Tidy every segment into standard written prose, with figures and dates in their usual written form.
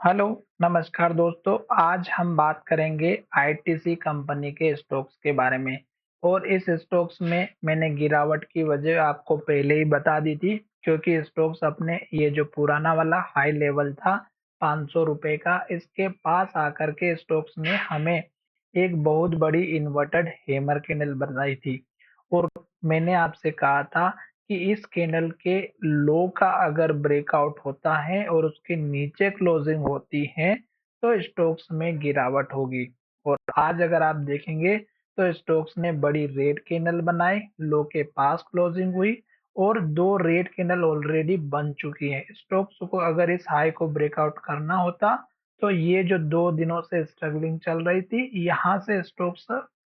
Hello, नमस्कार दोस्तों। आज हम बात करेंगे आईटीसी कंपनी के स्टॉक्स के बारे में और इस स्टॉक्स में मैंने गिरावट की वजह आपको पहले ही बता दी थी क्योंकि स्टॉक्स अपने ये जो पुराना वाला हाई लेवल था 500 रुपए का, इसके पास आकर के स्टॉक्स ने हमें एक बहुत बड़ी इन्वर्टेड हैमर कैंडल बनाई थी और मैंने आपसे कहा था कि इस कैंडल के लो का अगर ब्रेकआउट होता है और उसके नीचे क्लोजिंग होती है तो स्टॉक्स में गिरावट होगी। और आज अगर आप देखेंगे तो स्टॉक्स ने बड़ी रेड कैंडल बनाई, लो के पास क्लोजिंग हुई और दो रेड कैंडल ऑलरेडी बन चुकी है। स्टॉक्स को अगर इस हाई को ब्रेकआउट करना होता तो ये जो 2 दिनों से स्ट्रगलिंग चल रही थी, यहाँ से स्टॉक्स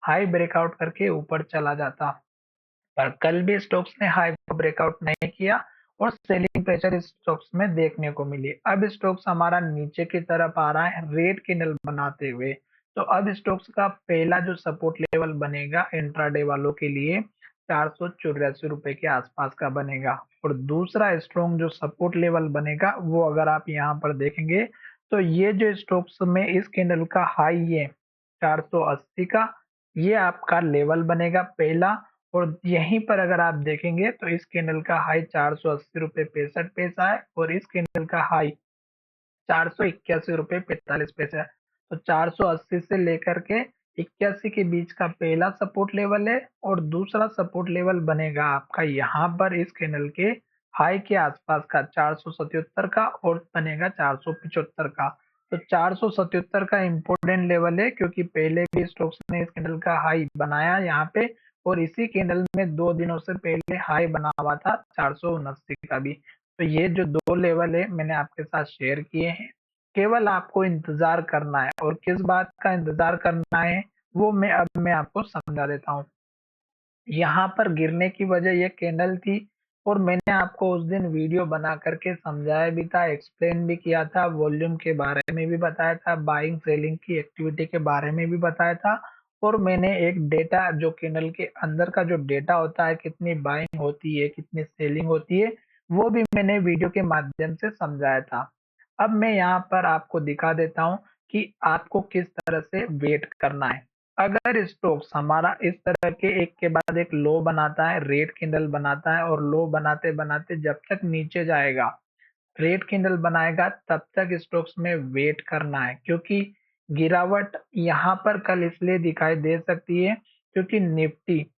हाई ब्रेकआउट करके ऊपर चला जाता। पर कल भी स्टॉक्स ने हाई को ब्रेकआउट नहीं किया और सेलिंग प्रेशर इस स्टॉक्स में देखने को मिली। अब स्टॉक्स हमारा नीचे की तरफ आ रहा है रेड कैंडल बनाते हुए। तो अब स्टॉक्स का पहला जो सपोर्ट लेवल बनेगा इंट्राडे वालों के लिए 484 रुपए के आसपास का बनेगा और दूसरा स्ट्रॉन्ग जो सपोर्ट लेवल बनेगा वो अगर आप यहाँ पर देखेंगे तो ये जो स्टॉक्स में इस कैंडल का हाई है 480 का, ये आपका लेवल बनेगा पहला। और यहीं पर अगर आप देखेंगे तो इस कैंडल का हाई 480 रुपए 65 पैसा है और इस कैंडल का हाई 481 रुपए 45 पैसे है। तो 480 से लेकर के 81 के बीच का पहला सपोर्ट लेवल है और दूसरा सपोर्ट लेवल बनेगा आपका यहाँ पर इस कैंडल के हाई के आसपास का 477 का और बनेगा 475 का। तो 477 का इम्पोर्टेंट लेवल है क्योंकि पहले भी स्टॉक्स ने इस कैंडल का हाई बनाया यहाँ पे और इसी कैंडल में 2 दिनों से पहले हाई बना हुआ था 479 का भी। तो ये जो 2 लेवल है मैंने आपके साथ शेयर किए हैं। केवल आपको इंतज़ार करना है और किस बात का इंतज़ार करना है वो मैं आपको समझा देता हूँ। यहाँ पर गिरने की वजह ये कैंडल थी और मैंने आपको उस दिन वीडियो बना करके समझाया भी था, एक्सप्लेन भी किया था, वॉल्यूम के बारे में भी बताया था, बाइंग सेलिंग की एक्टिविटी के बारे में भी बताया था और मैंने एक डेटा जो कैंडल के अंदर का जो डेटा होता है, कितनी बाइंग होती है, कितनी सेलिंग होती है, वो भी मैंने वीडियो के माध्यम से समझाया था। अब मैं यहाँ पर आपको दिखा देता हूँ कि आपको किस तरह से वेट करना है। अगर स्टॉक्स हमारा इस तरह के एक के बाद एक लो बनाता है, रेड कैंडल बनाता है और लो बनाते-बनाते जब तक नीचे जाएगा, रेड कैंडल बनाएगा तब तक स्टॉक्स में वेट करना है क्योंकि गिरावट यहाँ पर कल इसलिए दिखाई दे सकती है क्योंकि निफ्टी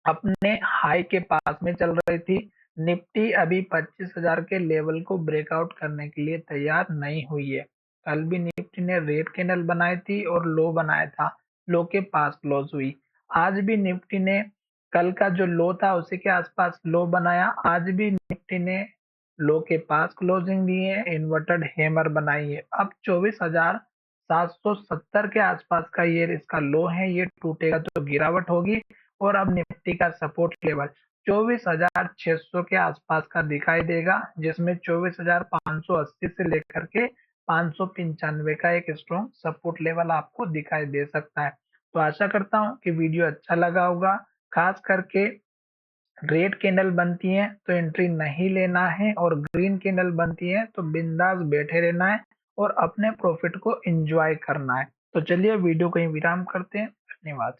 अपने हाई के पास में चल रही थी। निफ्टी अभी 25,000 के लेवल को ब्रेकआउट करने के लिए तैयार नहीं हुई है। कल भी निफ्टी ने रेड कैंडल बनाई थी और लो बनाया था, लो के पास क्लोज हुई। आज भी निफ्टी ने कल का जो लो था उसी के आसपास लो बनाया। आज भी निफ्टी ने लो के पास क्लोजिंग दी है, इन्वर्टेड हैमर बनाई है। अब 24,770 के आसपास का ये इसका लो है, ये टूटेगा तो गिरावट होगी और अब निफ्टी का सपोर्ट लेवल 24,600 के आसपास का दिखाई देगा, जिसमें 24,580 से लेकर के 595 का एक स्ट्रॉन्ग सपोर्ट लेवल आपको दिखाई दे सकता है। तो आशा करता हूँ कि वीडियो अच्छा लगा होगा। खास करके रेड कैंडल बनती है तो एंट्री नहीं लेना है और ग्रीन कैंडल बनती है तो बिंदास बैठे रहना है और अपने प्रॉफिट को एंजॉय करना है। तो चलिए वीडियो को यहीं विराम करते हैं। धन्यवाद।